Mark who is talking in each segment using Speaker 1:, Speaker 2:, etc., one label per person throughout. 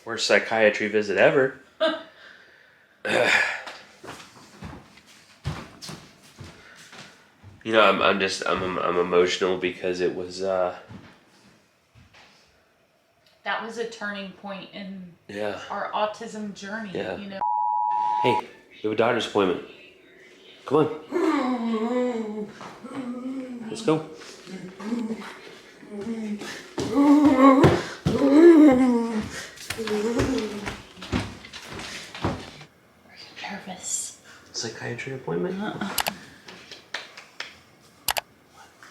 Speaker 1: Worst psychiatry visit ever. You know, I'm emotional because it was
Speaker 2: That was a turning point in our autism journey.
Speaker 1: Yeah.
Speaker 2: You know.
Speaker 1: Hey, we have a doctor's appointment. Come on. Let's go.
Speaker 2: Nervous.
Speaker 1: Psychiatry appointment?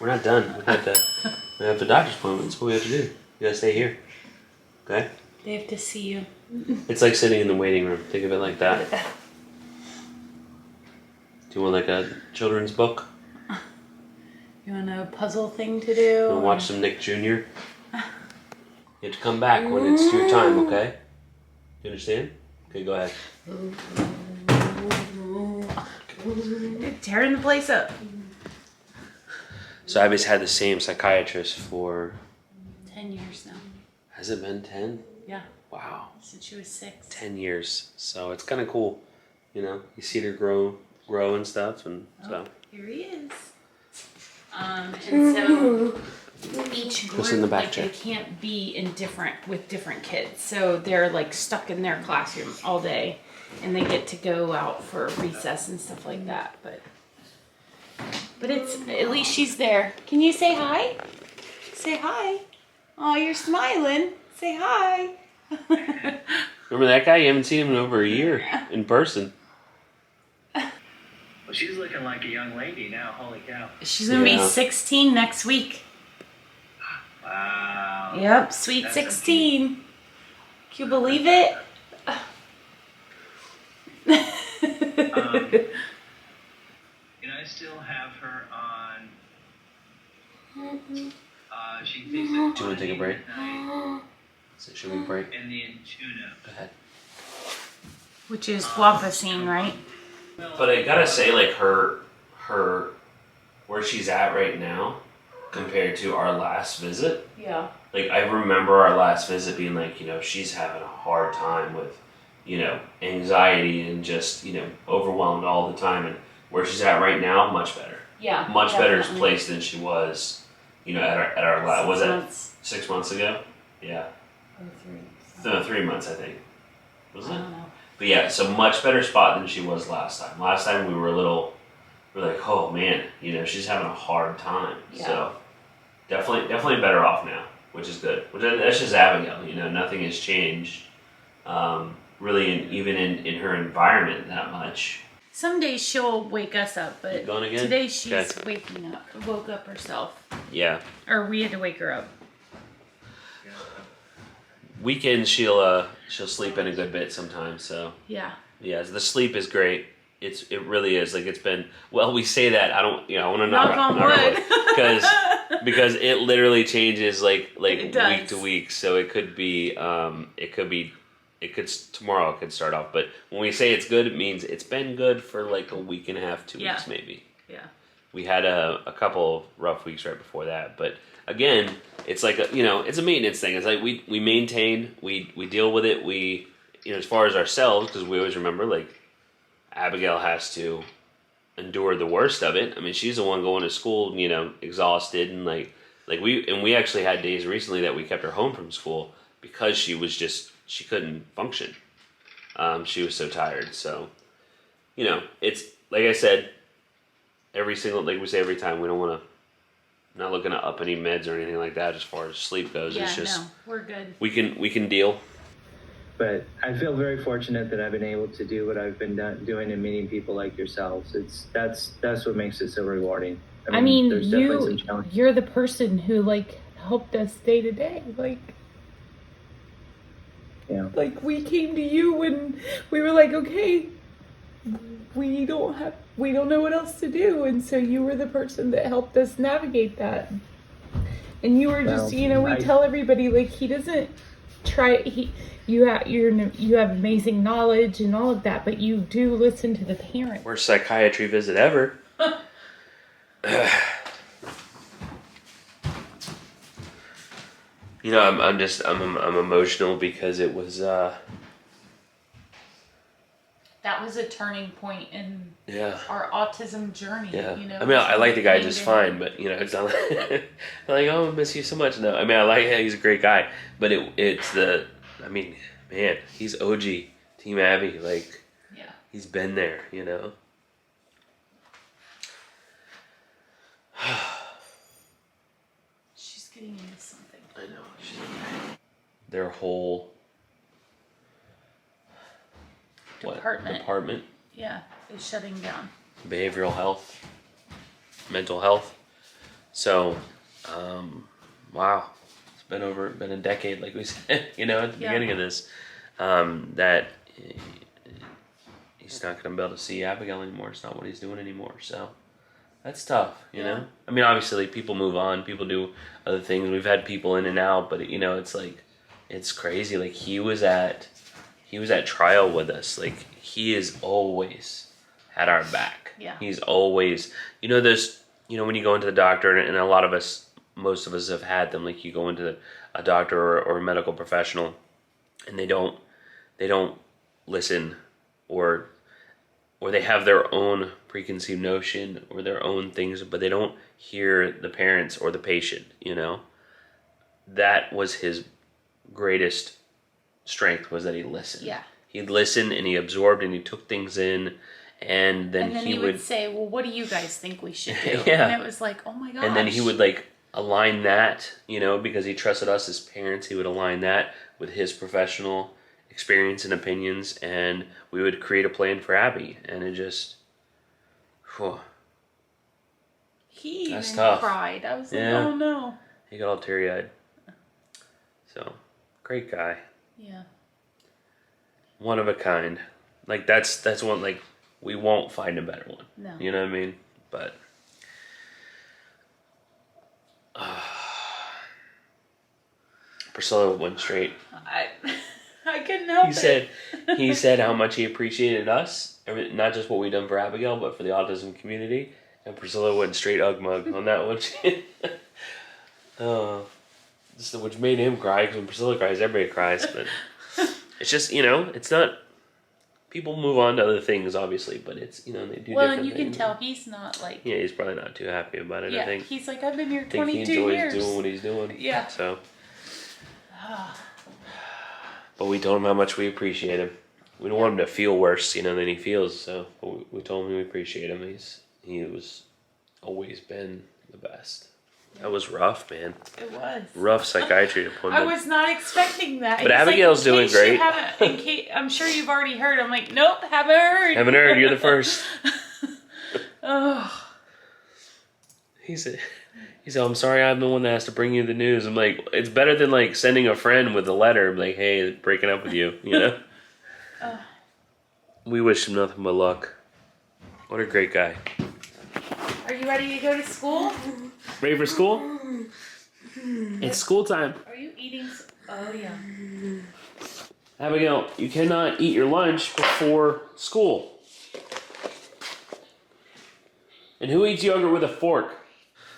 Speaker 1: We're not done. We have the doctor's appointment. That's what we have to do. You gotta stay here. Okay?
Speaker 2: They have to see you.
Speaker 1: It's like sitting in the waiting room. Think of it like that. Do you want like a children's book?
Speaker 2: You want a puzzle thing to do?
Speaker 1: You want to watch some Nick Jr.? You have to come back when it's your time, okay? You understand? Okay, go ahead.
Speaker 2: They're tearing the place up.
Speaker 1: So Abby's had the same psychiatrist for...
Speaker 2: 10 years now.
Speaker 1: Has it been 10?
Speaker 2: Yeah.
Speaker 1: Wow.
Speaker 2: Since she was 6.
Speaker 1: 10 years. So it's kind of cool. You know, you see her grow and stuff, and so...
Speaker 2: Here he is. And so each group,
Speaker 1: in the back
Speaker 2: like,
Speaker 1: chair.
Speaker 2: they can't be with different kids. So they're like stuck in their classroom all day, and they get to go out for recess and stuff like that. But it's, at least she's there. Can you say hi? Say hi. Oh, you're smiling. Say hi.
Speaker 1: Remember that guy? You haven't seen him in over a year in person.
Speaker 3: Well, she's looking like a young lady now. Holy cow.
Speaker 2: She's going to be 16 next week.
Speaker 3: Wow.
Speaker 2: Yep, sweet
Speaker 3: That's
Speaker 2: 16. Can you believe it?
Speaker 3: I still have her on. She takes it.
Speaker 1: Do you want to take a break? So should we break?
Speaker 3: And the Intuna.
Speaker 1: Go ahead.
Speaker 2: Which is guapacine, right?
Speaker 1: But I gotta say, like, her, where she's at right now, compared to our last visit,
Speaker 2: Yeah.
Speaker 1: like, I remember our last visit being like, you know, she's having a hard time with, you know, anxiety and just, you know, overwhelmed all the time. And where she's at right now, much better.
Speaker 2: Yeah.
Speaker 1: Much better place than she was, you know, at our last, was that 6 months ago? Yeah.
Speaker 2: Or 3.
Speaker 1: No, 3 months, I think. Was
Speaker 2: I
Speaker 1: it?
Speaker 2: don't know.
Speaker 1: But yeah, so much better spot than she was last time. Last time we were like, oh man, you know, she's having a hard time.
Speaker 2: Yeah.
Speaker 1: So definitely better off now, which is good. Which that's just Abigail, you know, nothing has changed, really, even in her environment that much.
Speaker 2: Some days she'll wake us up, but
Speaker 1: You going again?
Speaker 2: today she's
Speaker 1: Okay.
Speaker 2: woke up herself.
Speaker 1: Yeah.
Speaker 2: Or we had to wake her up.
Speaker 1: Weekends she'll sleep in a good bit sometimes. So
Speaker 2: Yeah.
Speaker 1: yeah, the sleep is great. It really is. Like, it's been, well, we say that, I want to
Speaker 2: Knock on wood.
Speaker 1: because it literally changes like
Speaker 2: It does.
Speaker 1: week to week. So it could be tomorrow it could start off. But when we say it's good, it means it's been good for like a week and a half, 2 weeks maybe.
Speaker 2: Yeah.
Speaker 1: We had a couple rough weeks right before that, but again, it's like it's a maintenance thing. It's like we maintain, we deal with it. We, as far as ourselves, because we always remember, like, Abigail has to endure the worst of it. I mean, she's the one going to school, exhausted, and like we actually had days recently that we kept her home from school because she couldn't function. She was so tired. So, it's like I said. Like we say every time, we don't want to, not looking to up any meds or anything like that as far as sleep goes.
Speaker 2: Yeah,
Speaker 1: it's just,
Speaker 2: no, we're good.
Speaker 1: We can deal.
Speaker 3: But I feel very fortunate that I've been able to do what I've been doing and meeting people like yourselves. That's what makes it so rewarding.
Speaker 2: I mean,
Speaker 3: there's definitely some challenges.
Speaker 2: you're the person who helped us day to day. We came to you when we were like, okay, we don't know what else to do, and so you were the person that helped us navigate that. And you were just, we tell everybody, he doesn't try. You have amazing knowledge and all of that, but you do listen to the parents.
Speaker 1: Worst psychiatry visit ever. You know, I'm emotional because it was
Speaker 2: that was a turning point in our autism journey.
Speaker 1: Yeah.
Speaker 2: You know,
Speaker 1: I mean, I like the guy
Speaker 2: came
Speaker 1: just
Speaker 2: to
Speaker 1: fine,
Speaker 2: him.
Speaker 1: but you know, it's not like, I'm like, oh, I miss you so much. No, I mean, I like him. He's a great guy, but I mean, man, he's OG Team Abby. Like, he's been there, you know.
Speaker 2: She's getting into something.
Speaker 1: I know. Their whole department.
Speaker 2: Yeah, is shutting down.
Speaker 1: Behavioral health, mental health. So, wow, it's been a decade, like we said, you know, at the beginning of this, that he's not going to be able to see Abigail anymore. It's not what he's doing anymore. So that's tough, you know. I mean, obviously, people move on, people do other things. We've had people in and out, but you know, it's like, it's crazy. Like he was at trial with us. Like he has always had our back.
Speaker 2: Yeah.
Speaker 1: He's always, you know, when you go into the doctor, and a lot of us, most of us have had them. Like you go into a doctor or a medical professional, and they don't listen, or they have their own preconceived notion or their own things, but they don't hear the parents or the patient. You know, that was his greatest strength, was that he listened.
Speaker 2: Yeah.
Speaker 1: He'd listen and he absorbed and he took things in, and then
Speaker 2: he would say, well, what do you guys think we should do?
Speaker 1: Yeah.
Speaker 2: And it was like, oh my gosh.
Speaker 1: And then he would like align that, you know, because he trusted us as parents, he would align that with his professional experience and opinions, and we would create a plan for Abby, and it just, whew.
Speaker 2: He
Speaker 1: That's
Speaker 2: even
Speaker 1: tough.
Speaker 2: cried. I was like, oh no.
Speaker 1: He got all teary-eyed. So, great guy.
Speaker 2: Yeah.
Speaker 1: One of a kind. Like that's one, like we won't find a better one.
Speaker 2: No.
Speaker 1: You know what I mean? But Priscilla went straight.
Speaker 2: I couldn't help it.
Speaker 1: He said how much he appreciated us, not just what we done for Abigail, but for the autism community. And Priscilla went straight ugmug on that one. Which made him cry, because when Priscilla cries, everybody cries. But it's just, you know, it's not. People move on to other things, obviously, but it's, you know, they do.
Speaker 2: Well,
Speaker 1: different
Speaker 2: and you
Speaker 1: things.
Speaker 2: can tell he's not like.
Speaker 1: Yeah, he's probably not too happy about it.
Speaker 2: Yeah,
Speaker 1: I think.
Speaker 2: he's like, I've been here
Speaker 1: I think
Speaker 2: 22
Speaker 1: he enjoys
Speaker 2: years.
Speaker 1: doing what he's doing.
Speaker 2: Yeah.
Speaker 1: So. But we told him how much we appreciate him. We don't want him to feel worse, you know, than he feels. So we told him we appreciate him. He was always been the best. That was rough, man.
Speaker 2: It was.
Speaker 1: Rough psychiatry appointment.
Speaker 2: I was not expecting that.
Speaker 1: But
Speaker 2: He's
Speaker 1: Abigail's
Speaker 2: like,
Speaker 1: doing great.
Speaker 2: I'm sure you've already heard. I'm like, nope, haven't heard.
Speaker 1: Haven't heard. You're the first.
Speaker 2: Oh.
Speaker 1: He said, I'm sorry, I'm the one that has to bring you the news. I'm like, it's better than like sending a friend with a letter, like, hey, breaking up with you, you know? We wish him nothing but luck. What a great guy.
Speaker 2: Are you ready to go to school?
Speaker 1: Ready for school? It's school time.
Speaker 2: Are you eating? Oh, yeah.
Speaker 1: Abigail, you cannot eat your lunch before school. And who eats yogurt with a fork?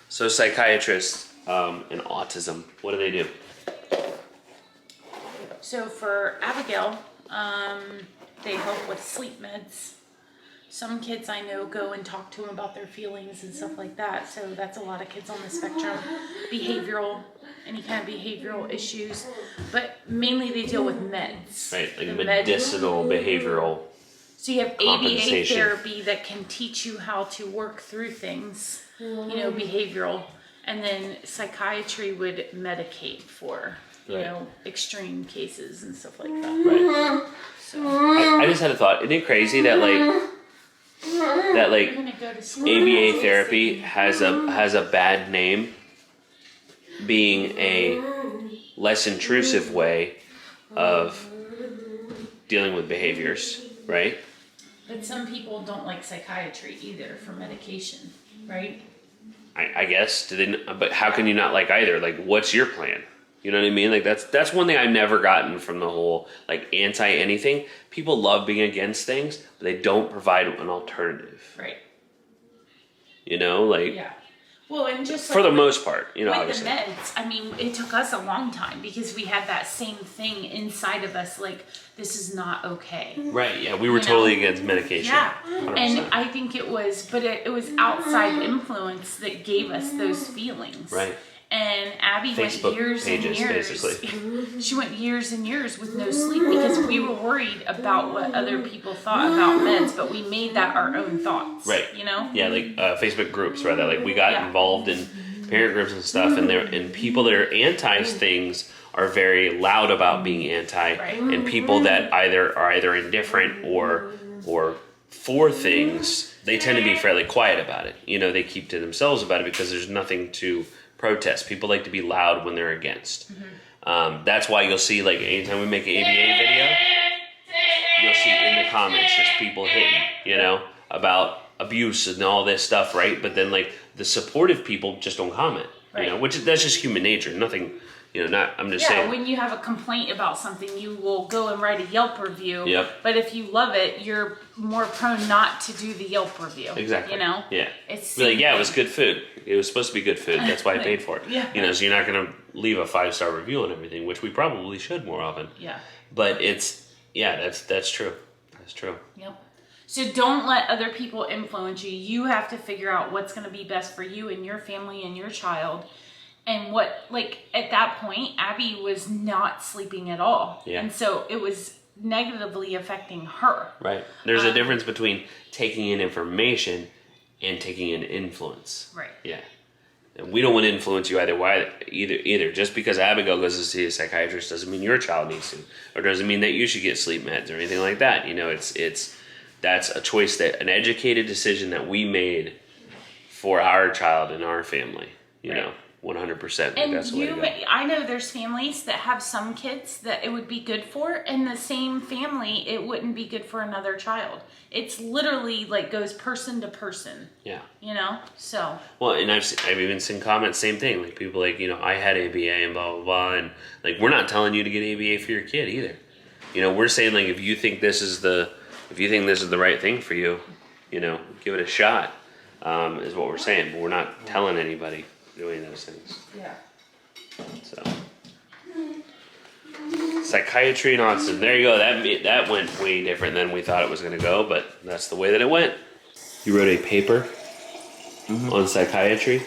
Speaker 1: So psychiatrists and autism, what do they do?
Speaker 2: So for Abigail, they help with sleep meds. Some kids I know go and talk to them about their feelings and stuff like that. So that's a lot of kids on the spectrum. Behavioral, any kind of behavioral issues. But mainly they deal with meds.
Speaker 1: Right, like medicinal, behavioral.
Speaker 2: So you have ABA
Speaker 1: compensation.
Speaker 2: therapy that can teach you how to work through things, you know, behavioral. And then psychiatry would medicate for, you know, extreme cases and stuff like that.
Speaker 1: Right.
Speaker 2: So
Speaker 1: I just had a thought. Isn't it crazy that like
Speaker 2: I'm gonna go to school.
Speaker 1: ABA therapy has a bad name, being a less intrusive way of dealing with behaviors, right?
Speaker 2: But some people don't like psychiatry either for medication, right?
Speaker 1: I guess. But how can you not like either? Like, what's your plan? You know what I mean? Like that's one thing I've never gotten from the whole like anti anything. People love being against things, but they don't provide an alternative.
Speaker 2: Right.
Speaker 1: You know, like
Speaker 2: Yeah. Well, and just
Speaker 1: for the most part, you know,
Speaker 2: with
Speaker 1: obviously.
Speaker 2: the meds, I mean, it took us a long time because we had that same thing inside of us, like, this is not okay.
Speaker 1: Right, yeah, we were totally against medication.
Speaker 2: Yeah,
Speaker 1: 100%.
Speaker 2: and I think it was, but it was outside influence that gave us those feelings.
Speaker 1: Right.
Speaker 2: And Abby
Speaker 1: Facebook
Speaker 2: went years
Speaker 1: pages,
Speaker 2: and years.
Speaker 1: basically.
Speaker 2: She went years and years with no sleep because we were worried about what other people thought about meds, but we made that our own thoughts.
Speaker 1: Right.
Speaker 2: You know?
Speaker 1: Yeah, like Facebook groups, rather. Like, we got involved in parent groups and stuff, and people that are anti things are very loud about being anti, and people that are either indifferent or for things, they tend to be fairly quiet about it. You know, they keep to themselves about it because there's nothing to protest. People like to be loud when they're against. That's why you'll see, like, anytime we make an ABA video, you'll see in the comments just people hitting, you know, about abuse and all this stuff, right? But then, like, the supportive people just don't comment, you know, that's just human nature. Nothing, you know, I'm just saying.
Speaker 2: Yeah, when you have a complaint about something, you will go and write a Yelp review.
Speaker 1: Yep.
Speaker 2: But if you love it, you're more prone not to do the Yelp review.
Speaker 1: Exactly.
Speaker 2: You know?
Speaker 1: Yeah.
Speaker 2: It's
Speaker 1: like, yeah, it was good food. It was supposed to be good food. That's why I paid for it.
Speaker 2: Yeah.
Speaker 1: You know, so you're not going to leave a 5-star review on everything, which we probably should more often.
Speaker 2: Yeah.
Speaker 1: But that's true. That's true.
Speaker 2: Yep. So don't let other people influence you. You have to figure out what's going to be best for you and your family and your child. And what, like, at that point, Abby was not sleeping at all.
Speaker 1: Yeah.
Speaker 2: And so it was negatively affecting her.
Speaker 1: Right. There's a difference between taking in information and taking in influence.
Speaker 2: Right.
Speaker 1: Yeah. And we don't want to influence you either. Just because Abigail goes to see a psychiatrist doesn't mean your child needs to, or doesn't mean that you should get sleep meds or anything like that. You know, that's a choice, an educated decision that we made for our child and our family. You know, 100%.
Speaker 2: And
Speaker 1: that's the way to go.
Speaker 2: I know there's families that have some kids that it would be good for, and the same family it wouldn't be good for another child. It's literally like goes person to person.
Speaker 1: Yeah.
Speaker 2: You know, so.
Speaker 1: Well, and I've even seen comments, same thing, like people like, you know, I had ABA and blah blah blah, and like we're not telling you to get ABA for your kid either. You know, we're saying, like, if you think this is the right thing for you, you know, give it a shot. Is what we're saying, but we're not telling anybody doing those things.
Speaker 2: Yeah.
Speaker 1: So, psychiatry and autism. There you go. That went way different than we thought it was going to go, but that's the way that it went. You wrote a paper on psychiatry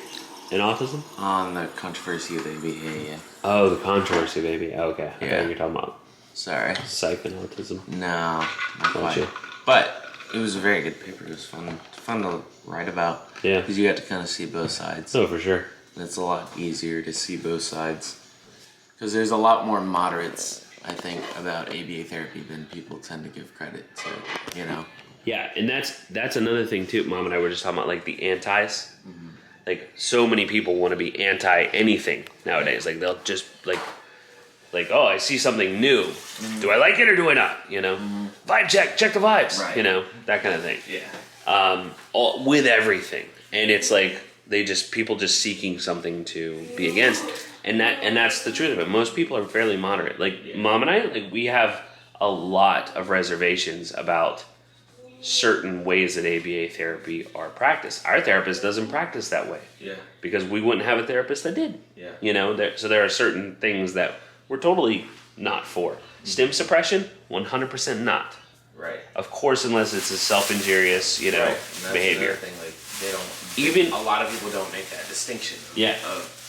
Speaker 1: and autism?
Speaker 4: On the controversy of ABA, yeah.
Speaker 1: Oh, the controversy, baby. Okay. I
Speaker 4: Yeah.
Speaker 1: thought you were talking about
Speaker 4: Sorry.
Speaker 1: psych and autism.
Speaker 4: No, not quite.
Speaker 1: Gotcha.
Speaker 4: But it was a very good paper. It was fun to write about.
Speaker 1: Yeah.
Speaker 4: Because you got to kind of see both sides.
Speaker 1: Oh, for sure.
Speaker 4: And it's a lot easier to see both sides. Because there's a lot more moderates, I think, about ABA therapy than people tend to give credit to, you know.
Speaker 1: Yeah, and that's another thing too. Mom and I were just talking about, like, the antis. Like, so many people want to be anti anything nowadays. Like, they'll just like, oh, I see something new. Do I like it or do I not? You know, vibe check the vibes.
Speaker 4: Right.
Speaker 1: You know, that kind of thing.
Speaker 4: Yeah.
Speaker 1: With everything, and it's like people just seeking something to be against, and that's the truth of it. Most people are fairly moderate. Like, Mom and I, like, we have a lot of reservations about certain ways that ABA therapy are practiced. Our therapist doesn't practice that way.
Speaker 4: Yeah.
Speaker 1: Because we wouldn't have a therapist that did.
Speaker 4: Yeah.
Speaker 1: You know, so there are certain things that we're totally not for. Stim suppression, 100% not.
Speaker 4: Right.
Speaker 1: Of course, unless it's a self-injurious, you know,
Speaker 4: Right. And that's
Speaker 1: behavior.
Speaker 4: Thing, like, they don't.
Speaker 1: Even
Speaker 4: a lot of people don't make that distinction.
Speaker 1: Yeah.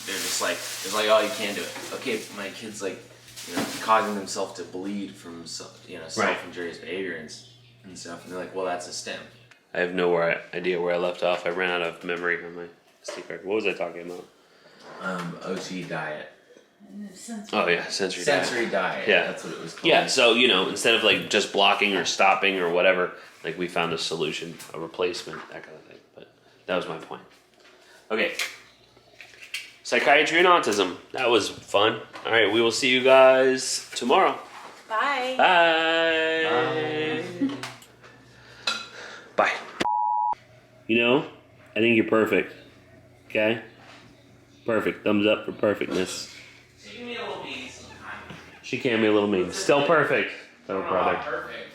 Speaker 4: They're just like, it's like, oh, you can't do it. Okay, my kid's like, you know, causing themselves to bleed from, self-injurious behavior and stuff, and they're like, well, that's a stem.
Speaker 1: I have no idea where I left off. I ran out of memory on my SD card. What was I talking about?
Speaker 4: OT diet.
Speaker 1: Oh yeah, sensory
Speaker 4: diet.
Speaker 1: Yeah.
Speaker 4: That's what it was called.
Speaker 1: Yeah, so, you know, instead of, like, just blocking or stopping or whatever, like, we found a solution, a replacement, that kind of thing. But that was my point. Okay. Psychiatry and autism. That was fun. All right, we will see you guys tomorrow.
Speaker 2: Bye.
Speaker 1: Bye. Bye. You know, I think you're perfect. Okay? Perfect. Thumbs up for perfectness.
Speaker 4: She can be a little mean sometimes.
Speaker 1: She can be a little mean. Still perfect, though, brother.
Speaker 4: Perfect.